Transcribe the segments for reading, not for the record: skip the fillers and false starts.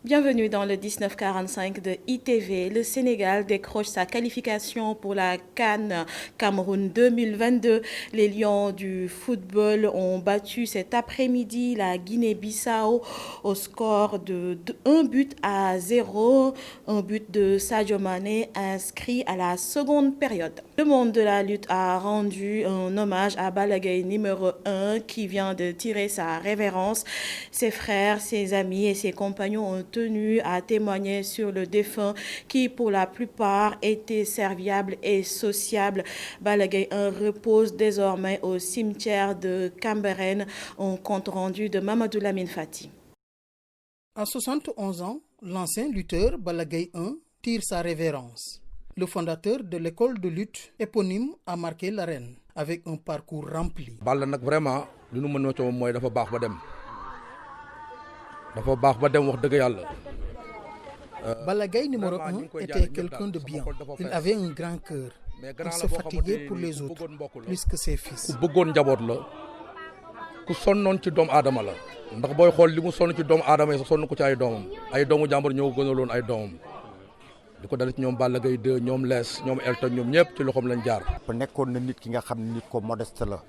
Bienvenue dans le 1945 de ITV. Le Sénégal décroche sa qualification pour la CAN Cameroun 2022. Les Lions du football ont battu cet après-midi la Guinée-Bissau au score de 1-0. Un but de Sadio Mané inscrit à la seconde période. Le monde de la lutte a rendu un hommage à Balla Gaye numéro 1 qui vient de tirer sa révérence. Ses frères, ses amis et ses compagnons ont tenu à témoigner sur le défunt qui, pour la plupart, était serviable et sociable. Balla Gaye 1 repose désormais au cimetière de Cambérène, un compte rendu de Mamadou Lamine Fati. À 71 ans, l'ancien lutteur Balla Gaye 1 tire sa révérence. Le fondateur de l'école de lutte éponyme a marqué l'arène avec un parcours rempli. Balla nag vraiment li nu mën a moom mooy dafa baax ba dem. Wax dëgg yàlla. Balla Gaye numéro 1 était quelqu'un de bien. Il avait un grand cœur. Il se fatiguait pour les autres plus que ses fils. Ku bëggoon njaboot la ku sonnoon ci doomu aadama la ndax booy xool li mu sonn ci doomu aadama yi sax sonn ko ci ay doomu jàmbur ñoo gënaloon ay doomam di ko dal ci ñoom Balla Gaye 2 ñoom Les ñoom Elton ñoom ñëpp ci loxoom lañ jaar. nekkoon na nit ki nga xam ne nit ko modeste la.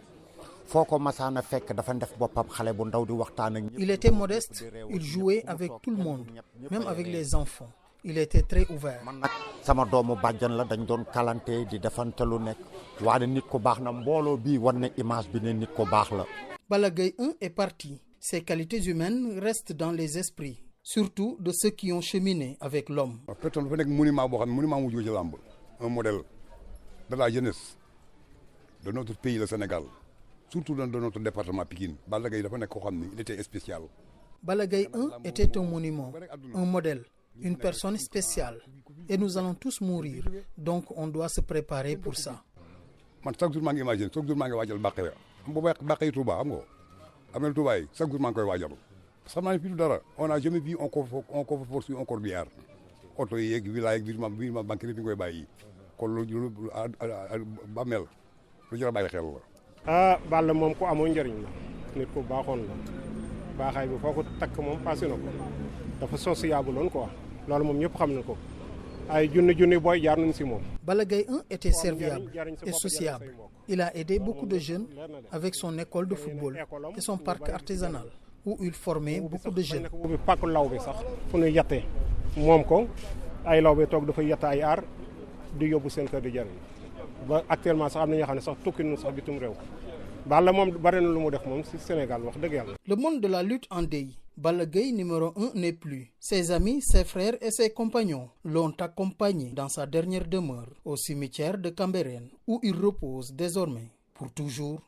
foo ko masaana fekk dafa def boppam xale bu ndaw di waxtaan ak ñëpp. Il était modeste, il jouait avec tout le monde, même avec les enfants. Il était très ouvert. man nag sama doomu bàjjan la dañ doon kalante di defante lu nekk waaye nit ku baax na mbooloo bii wan ne image bi ne nit ku baax la. Balla Gaye 1 est parti. Ses qualités humaines restent dans les esprits, surtout de ceux qui ont cheminé avec l'homme. Personne dafa nekk monument boo xam ne monument mu jóge ci làmb, un modèle de la jeunesse de notre pays le Sénégal. Surtout dans notre département Pikine. Balla Gaye dafa nekk koo xam ne il était spécial. Balla Gaye 1 était un monument, un modèle, une personne spéciale. Et nous allons tous mourir, donc on doit se préparer pour ça. Man chaque jour maa ngi imaginer, chaque jour maa ngi waajal bàqe ya. Xam nga bàqe yi Touba xam nga am na Touba yi chaque jour maa ngi koy waajal. Xam naa ne fii du dara, on n'a jamais vu un coffre-fort sur un corbillard. Oto yi yeeg village yeeg virement bancaire fi nga koy bàyyi. Kon loolu bàmmeel lu jar a bàyyi xel la. Balla moom ku amoon njëriñ la nit ku baaxoon la baaxaay bi foo ko takk moom passé na ko dafa sociable loon quoi loolu moom ñëpp xam na ko ay junni booy jaar nañ si moom. Balla Gaye 1 était serviable et sociable. Il a aidé beaucoup de jeunes avec son école de football et son parc artisanal où il formait beaucoup de jeunes. ubbi pàkk law bi sax fu ñuy yattee moom ko ay law bi toog dafa yatt ay aar di yóbbu seen kër di jariñ ba actuellement sax am na ñoo xam ne sax tukki nañu sax bitum réew. Balla moom bari na lu mu def moom ci Sénégal wax dëgg yàlla. Le monde de la lutte en deuil. Balla Gaye numéro 1 n'est plus. Ses amis, ses frères et ses compagnons l'ont accompagné dans sa dernière demeure au cimetière de Cambérène où il repose désormais pour toujours.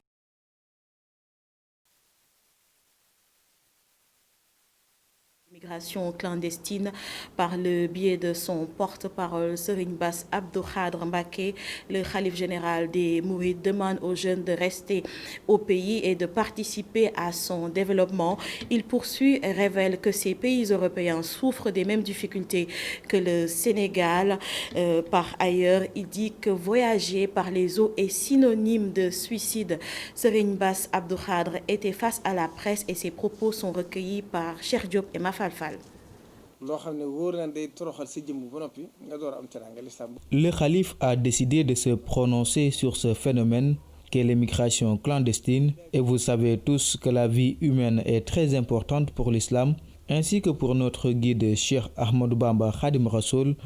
Migration clandestine par le biais de son porte-parole Serigne Bass Abdou Khadre Mbacké, le khalife général des Mourides demande aux jeunes de rester au pays et de participer à son développement. Il poursuit et révèle que ces pays européens souffrent des mêmes difficultés que le Sénégal. Par ailleurs, il dit que voyager par les eaux est synonyme de suicide. Serigne Bass Abdou Khadre était face à la presse et ses propos sont recueillis par Cheikh Diop et Mafal. Le khalife a décidé de se prononcer sur ce phénomène qu'est l'immigration clandestine et vous savez tous que la vie humaine est très importante pour l'islam ainsi que pour notre guide Cheikh Ahmadou Bamba Khadim Rassoul.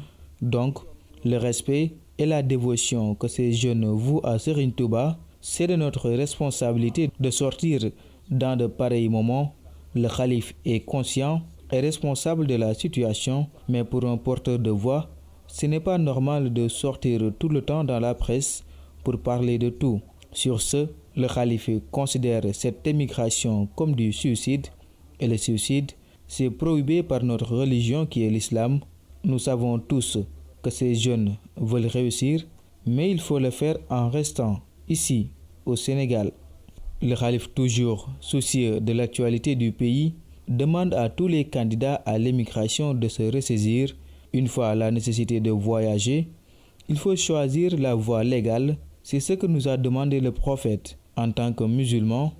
Donc, le respect et la dévotion que ces jeunes vouent à Serigne Touba, c'est de notre responsabilité de sortir dans de pareils moments. Le khalife est conscient et responsable de la situation, mais pour un porteur de voix, ce n'est pas normal de sortir tout le temps dans la presse pour parler de tout. Sur ce, le khalife considère cette émigration comme du suicide, et le suicide, c'est prohibé par notre religion qui est l'islam. Nous savons tous que ces jeunes veulent réussir, mais il faut le faire en restant ici, au Sénégal. Le khalife, toujours soucieux de l'actualité du pays, demande à tous les candidats à l'émigration de se ressaisir. Une fois la nécessité de voyager, il faut choisir la voie légale. C'est ce que nous a demandé le prophète. En tant que musulmans,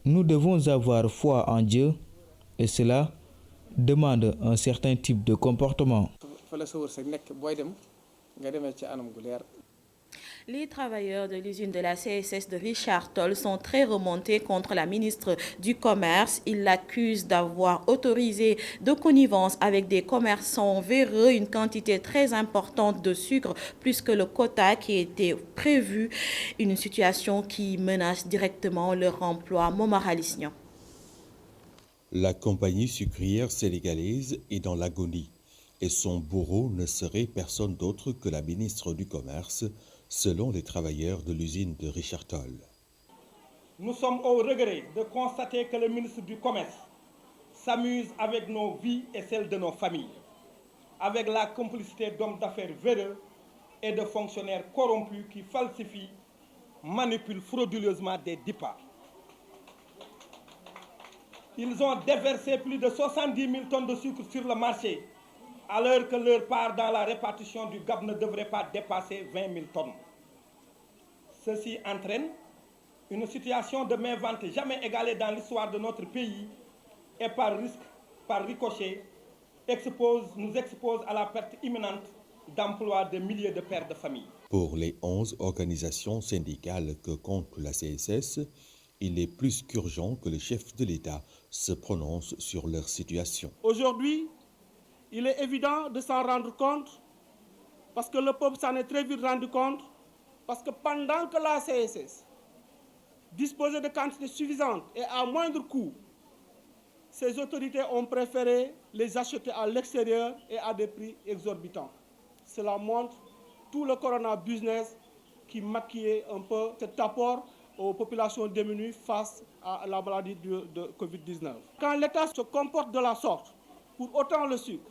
nous devons avoir foi en Dieu et cela demande un certain type de comportement. Les travailleurs de l'usine de la CSS de Richard Toll sont très remontés contre la ministre du Commerce. Ils l'accusent d'avoir autorisé de connivence avec des commerçants véreux une quantité très importante de sucre, plus que le quota qui était prévu. Une situation qui menace directement leur emploi. Momar Alisnian. La compagnie sucrière sénégalaise est dans l'agonie et son bourreau ne serait personne d'autre que la ministre du Commerce, selon les travailleurs de l'usine de Richard Toll. Nous sommes au regret de constater que le ministre du Commerce s'amuse avec nos vies et celles de nos familles, avec la complicité d'hommes d'affaires véreux et de fonctionnaires corrompus qui falsifient, manipulent frauduleusement des DIPA. Ils ont déversé plus de 70 000 tonnes de sucre sur le marché, alors que leur part dans la répartition du GAB ne devrait pas dépasser 20 000 tonnes. Ceci entraîne une situation de main-vente jamais égalée dans l'histoire de notre pays et par risque, par ricochet, nous expose à la perte imminente d'emplois de milliers de pères de famille. Pour les 11 organisations syndicales que compte la CSS, il est plus qu'urgent que le chef de l'État se prononce sur leur situation. Aujourd'hui, il est évident de s'en rendre compte, parce que le peuple s'en est très vite rendu compte, parce que pendant que la CSS disposait de quantités suffisantes et à moindre coût, ces autorités ont préféré les acheter à l'extérieur et à des prix exorbitants. Cela montre tout le corona business qui maquillait un peu cet apport aux populations démunies face à la maladie de Covid-19. Quand l'État se comporte de la sorte, pour autant le sucre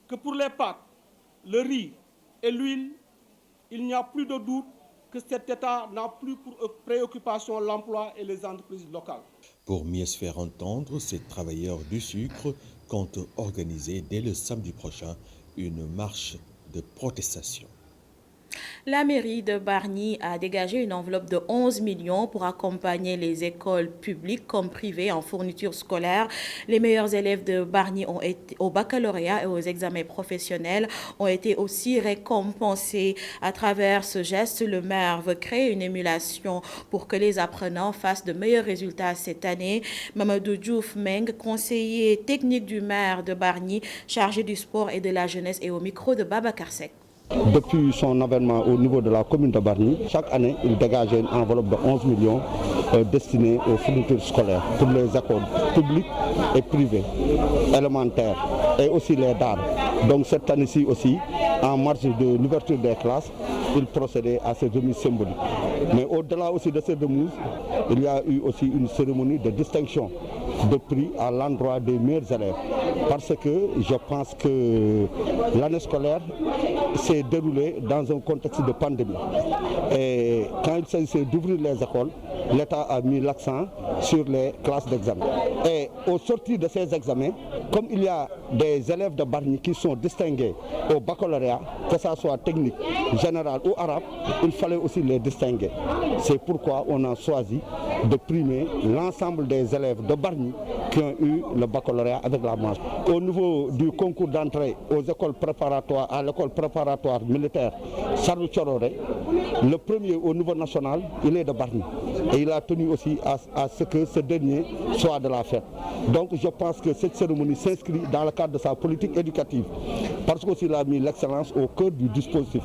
que pour les pâtes, le riz et l'huile, il n'y a plus de doute que cet État n'a plus pour préoccupation l'emploi et les entreprises locales. Pour mieux se faire entendre, ces travailleurs du sucre comptent organiser dès le samedi prochain une marche de protestation. La mairie de Bargny a dégagé une enveloppe de 11 millions pour accompagner les écoles publiques comme privées en fourniture scolaire. Les meilleurs élèves de Bargny ont été au baccalauréat et aux examens professionnels ont été aussi récompensés. À travers ce geste, le maire veut créer une émulation pour que les apprenants fassent de meilleurs résultats cette année. Mamadou Diouf Meng, conseiller technique du maire de Bargny, chargé du sport et de la jeunesse, et au micro de Babacar Seck. Depuis son avènement au niveau de la commune de Bargny, chaque année, il dégage une enveloppe de 11 millions destinée aux fournitures scolaires pour les écoles publiques et privées, élémentaires et aussi les DAR. Donc cette année-ci aussi, en marge de l'ouverture des classes, il procédait à ces remises symboliques. Mais au-delà aussi de ces remises, il y a eu aussi une cérémonie de distinction de prix à l'endroit des meilleurs élèves. Parce que je pense que l'année scolaire s'est déroulée dans un contexte de pandémie. Et quand il s'agissait d'ouvrir les écoles, l'État a mis l'accent sur les classes d'examen. Et au sortir de ces examens, comme il y a des élèves de Bargny qui sont distingués au baccalauréat, que ce soit technique, général ou arabe, il fallait aussi les distinguer. C'est pourquoi on a choisi de primer l'ensemble des élèves de Bargny qui ont eu le baccalauréat avec la mention. Au niveau du concours d'entrée aux écoles préparatoires, à l'école préparatoire militaire Charles Thiororé, le premier au niveau national, il est de Bargny. Et il a tenu aussi à ce que ce dernier soit de la fête. Donc je pense que cette cérémonie s'inscrit dans le cadre de sa politique éducative, parce qu'il a mis l'excellence au cœur du dispositif.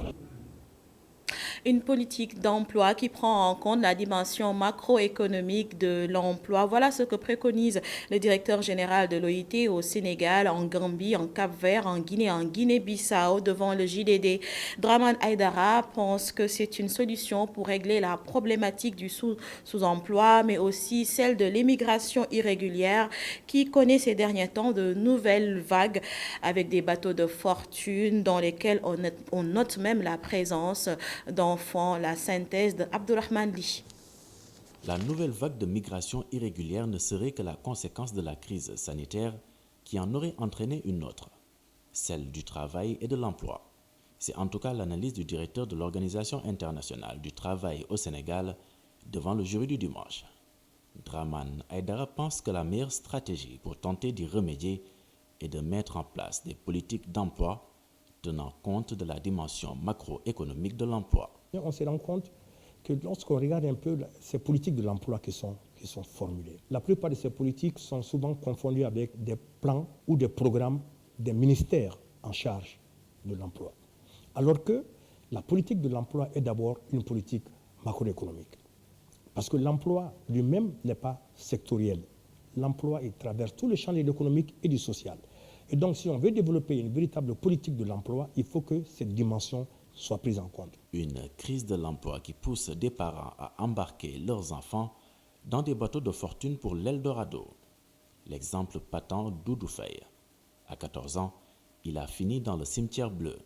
Une politique d'emploi qui prend en compte la dimension macroéconomique de l'emploi. Voilà ce que préconise le directeur général de l'OIT au Sénégal, en Gambie, en Cap-Vert, en Guinée, en Guinée-Bissau, devant le JDD. Draman Aïdara pense que c'est une solution pour régler la problématique du sous-emploi, mais aussi celle de l'immigration irrégulière qui connaît ces derniers temps de nouvelles vagues avec des bateaux de fortune dans lesquels on note même la présence d'enfants. La synthèse de Abdourahmane Li. La nouvelle vague de migration irrégulière ne serait que la conséquence de la crise sanitaire qui en aurait entraîné une autre, celle du travail et de l'emploi. C'est en tout cas l'analyse du directeur de l'Organisation internationale du travail au Sénégal devant le jury du dimanche. Draman Aïdara pense que la meilleure stratégie pour tenter d'y remédier est de mettre en place des politiques d'emploi tenant compte de la dimension macroéconomique de l'emploi. On se rend compte que lorsqu'on regarde un peu ces politiques de l'emploi qui sont formulées, la plupart de ces politiques sont souvent confondues avec des plans ou des programmes des ministères en charge de l'emploi. Alors que la politique de l'emploi est d'abord une politique macroéconomique. Parce que l'emploi lui-même n'est pas sectoriel. L'emploi, il traverse tous les champs de l'économique et du social. Et donc, si on veut développer une véritable politique de l'emploi, il faut que cette dimension soit prise en compte. Une crise de l'emploi qui pousse des parents à embarquer leurs enfants dans des bateaux de fortune pour l'Eldorado. L'exemple patent d'Oudou Faye. À 14 ans, il a fini dans le cimetière bleu.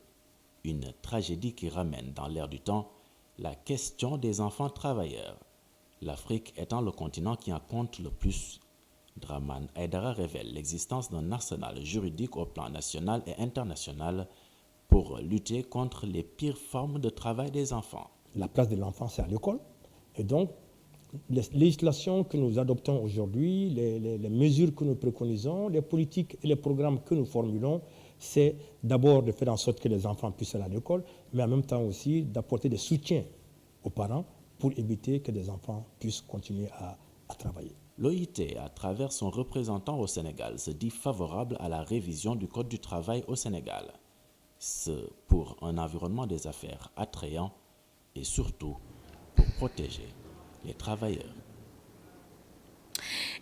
Une tragédie qui ramène dans l'air du temps la question des enfants travailleurs. L'Afrique étant le continent qui en compte le plus. Dramane Aïdara révèle l'existence d'un arsenal juridique au plan national et international pour lutter contre les pires formes de travail des enfants. La place de l'enfant, c'est à l'école. Et donc, les législations que nous adoptons aujourd'hui, les mesures que nous préconisons, les politiques et les programmes que nous formulons, c'est d'abord de faire en sorte que les enfants puissent aller à l'école, mais en même temps aussi d'apporter des soutiens aux parents pour éviter que des enfants puissent continuer à travailler. L'OIT, à travers son représentant au Sénégal, se dit favorable à la révision du Code du travail au Sénégal. Ce pour un environnement des affaires attrayant et surtout pour protéger les travailleurs.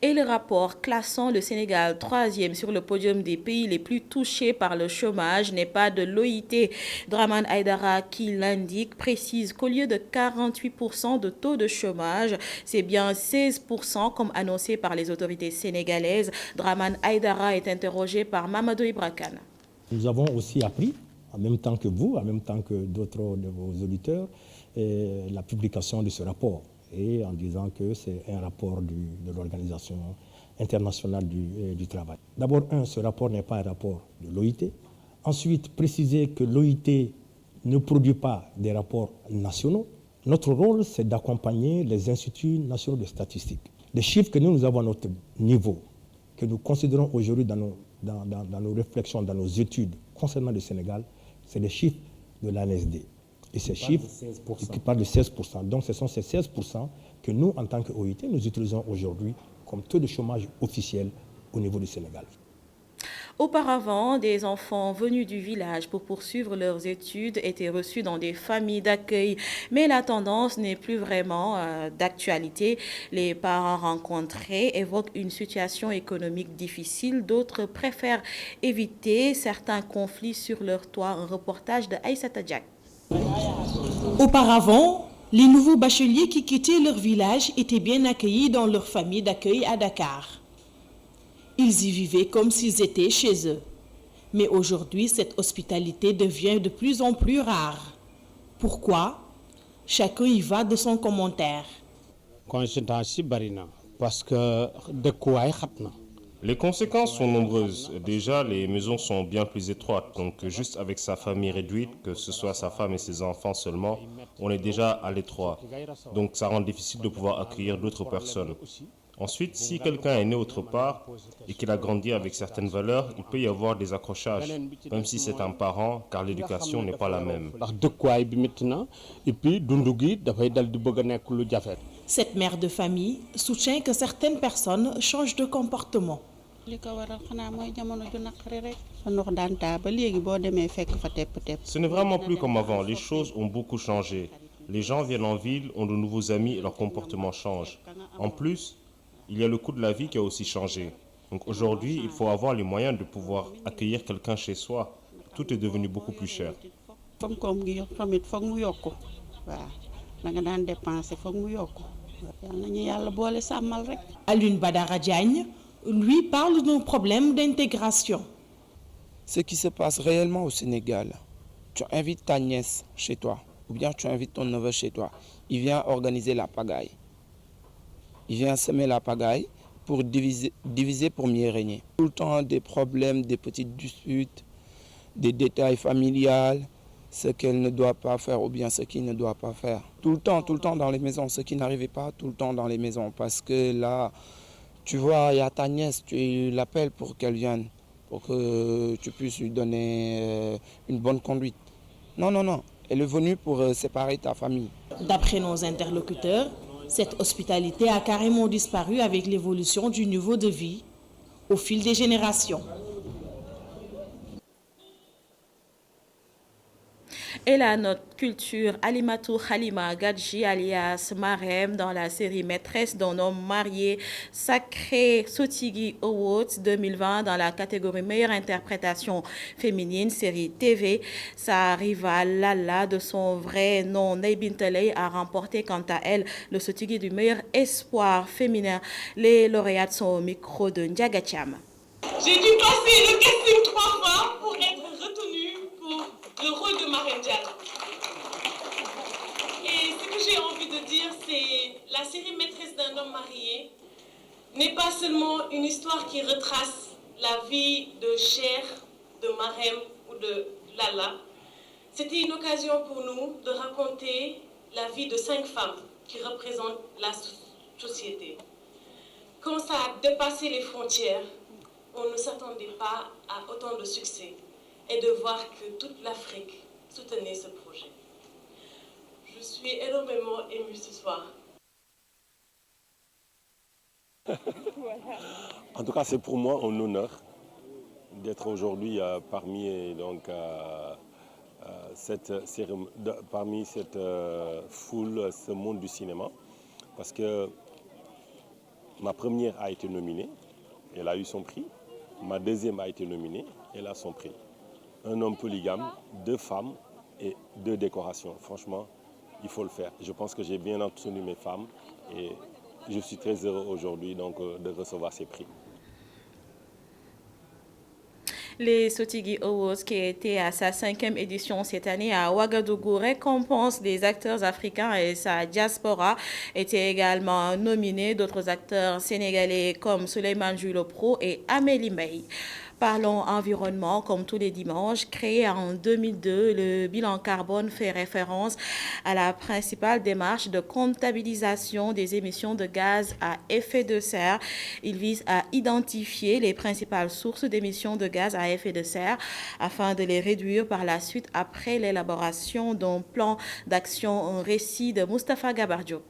Et le rapport classant le Sénégal 3e sur le podium des pays les plus touchés par le chômage n'est pas de l'OIT. Dramane Aïdara, qui l'indique, précise qu'au lieu de 48% de taux de chômage, c'est bien 16% comme annoncé par les autorités sénégalaises. Dramane Aïdara est interrogé par Mamadou Ibra Kane. Nous avons aussi appris, en même temps que vous, en même temps que d'autres de vos auditeurs, la publication de ce rapport. Et en disant que c'est un rapport de l'Organisation internationale du travail. D'abord, ce rapport n'est pas un rapport de l'OIT. Ensuite, préciser que l'OIT ne produit pas des rapports nationaux. Notre rôle, c'est d'accompagner les instituts nationaux de statistiques. Les chiffres que nous avons à notre niveau, que nous considérons aujourd'hui dans nos réflexions, dans nos études concernant le Sénégal, c'est les chiffres de l'ANSD. Et ces chiffres qui parlent de 16%. Donc ce sont ces 16% que nous, en tant qu'OIT, nous utilisons aujourd'hui comme taux de chômage officiel au niveau du Sénégal. Auparavant, des enfants venus du village pour poursuivre leurs études étaient reçus dans des familles d'accueil. Mais la tendance n'est plus vraiment d'actualité. Les parents rencontrés évoquent une situation économique difficile. D'autres préfèrent éviter certains conflits sur leur toit. Un reportage de Aïssata Diak. Auparavant, les nouveaux bacheliers qui quittaient leur village étaient bien accueillis dans leur famille d'accueil à Dakar. Ils y vivaient comme s'ils étaient chez eux. Mais aujourd'hui, cette hospitalité devient de plus en plus rare. Pourquoi? Chacun y va de son commentaire. Les conséquences sont nombreuses. Déjà, les maisons sont bien plus étroites. Donc, juste avec sa famille réduite, que ce soit sa femme et ses enfants seulement, on est déjà à l'étroit. Donc, ça rend difficile de pouvoir accueillir d'autres personnes. Ensuite, si quelqu'un est né autre part et qu'il a grandi avec certaines valeurs, il peut y avoir des accrochages, même si c'est un parent, car l'éducation n'est pas la même. Cette mère de famille soutient que certaines personnes changent de comportement. Ce n'est vraiment plus comme avant, les choses ont beaucoup changé. Les gens viennent en ville, ont de nouveaux amis et leur comportement change. En plus, il y a le coût de la vie qui a aussi changé. Donc aujourd'hui, il faut avoir les moyens de pouvoir accueillir quelqu'un chez soi. Tout est devenu beaucoup plus cher. Alioune Badara Diagne, lui, parle d'un problème d'intégration. Ce qui se passe réellement au Sénégal, tu invites ta nièce chez toi, ou bien tu invites ton neveu chez toi. Il vient organiser la pagaille. Il vient semer la pagaille pour diviser pour mieux régner. Tout le temps des problèmes, des petites disputes, des détails familiales, ce qu'elle ne doit pas faire ou bien ce qu'il ne doit pas faire. Tout le temps dans les maisons, ce qui n'arrivait pas tout le temps dans les maisons. Parce que là, tu vois, il y a ta nièce, tu l'appelles pour qu'elle vienne pour que tu puisses lui donner une bonne conduite. Non, non, non. Elle est venue pour séparer ta famille. D'après nos interlocuteurs, cette hospitalité a carrément disparu avec l'évolution du niveau de vie au fil des générations. Et la note culture, Alimatou Halima Gadji alias Marem dans la série Maîtresse d'un homme marié, Sacré Sotigui Awards 2020 dans la catégorie meilleure interprétation féminine, série TV. Sa rivale Lala, de son vrai nom Neibintelei, a remporté quant à elle le Sotigui du meilleur espoir féminin. Les lauréates sont au micro de Ndiagacham. J'ai dû passer le casting 3 fois pour être retenue pour le rôle de Marem Diallo. Et ce que j'ai envie de dire, c'est la série Maîtresse d'un homme marié n'est pas seulement une histoire qui retrace la vie de Cher, de Marem ou de Lala. C'était une occasion pour nous de raconter la vie de 5 femmes qui représentent la société. Quand ça a dépassé les frontières, on ne s'attendait pas à autant de succès et de voir que toute l'Afrique soutenait ce projet. Je suis énormément émue ce soir. En tout cas, c'est pour moi un honneur d'être aujourd'hui parmi cette foule, ce monde du cinéma, parce que ma première a été nominée, elle a eu son prix. Ma deuxième a été nominée, elle a son prix. Un homme polygame, 2 femmes et 2 décorations. Franchement, il faut le faire. Je pense que j'ai bien entretenu mes femmes et je suis très heureux aujourd'hui de recevoir ces prix. Les Sotigui Awards, qui étaient à sa 5e édition cette année à Ouagadougou, récompense des acteurs africains et sa diaspora, étaient également nominés d'autres acteurs sénégalais comme Souleymane Jules Pro et Amélie Mey. Parlons environnement, comme tous les dimanches. Créé en 2002, le bilan carbone fait référence à la principale démarche de comptabilisation des émissions de gaz à effet de serre. Il vise à identifier les principales sources d'émissions de gaz à effet de serre afin de les réduire par la suite après l'élaboration d'un plan d'action. Un récit de Moustapha Gabardio.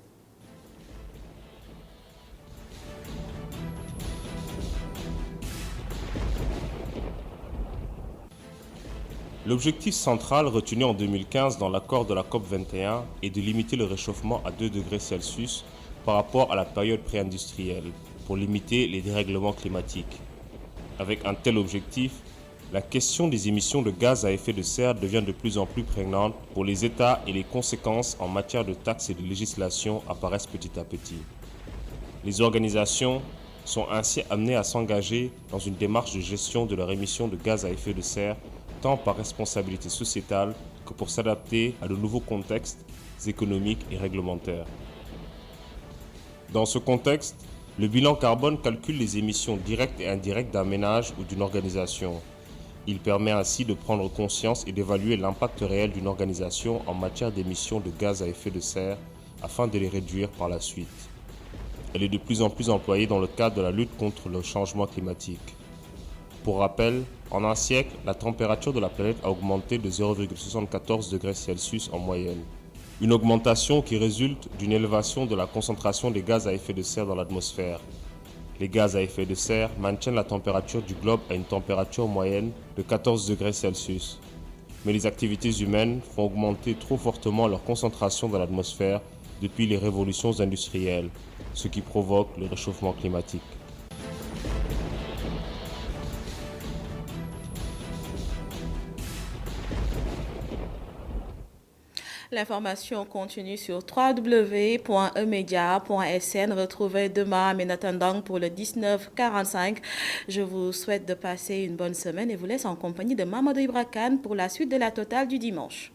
L'objectif central retenu en 2015 dans l'accord de la COP21 est de limiter le réchauffement à 2 degrés Celsius par rapport à la période pré-industrielle pour limiter les dérèglements climatiques. Avec un tel objectif, la question des émissions de gaz à effet de serre devient de plus en plus prégnante pour les États et les conséquences en matière de taxes et de législation apparaissent petit à petit. Les organisations sont ainsi amenées à s'engager dans une démarche de gestion de leurs émissions de gaz à effet de serre tant par responsabilité sociétale que pour s'adapter à de nouveaux contextes économiques et réglementaires. Dans ce contexte, le bilan carbone calcule les émissions directes et indirectes d'un ménage ou d'une organisation. Il permet ainsi de prendre conscience et d'évaluer l'impact réel d'une organisation en matière d'émissions de gaz à effet de serre afin de les réduire par la suite. Elle est de plus en plus employée dans le cadre de la lutte contre le changement climatique. Pour rappel, en un siècle, la température de la planète a augmenté de 0,74 degrés Celsius en moyenne. Une augmentation qui résulte d'une élévation de la concentration des gaz à effet de serre dans l'atmosphère. Les gaz à effet de serre maintiennent la température du globe à une température moyenne de 14 degrés Celsius. Mais les activités humaines font augmenter trop fortement leur concentration dans l'atmosphère depuis les révolutions industrielles, ce qui provoque le réchauffement climatique. L'information continue sur www.emedia.sn. Retrouvez demain Aminata Ndang pour le 19h45. Je vous souhaite de passer une bonne semaine et vous laisse en compagnie de Mamadou Ibra Kane pour la suite de la totale du dimanche.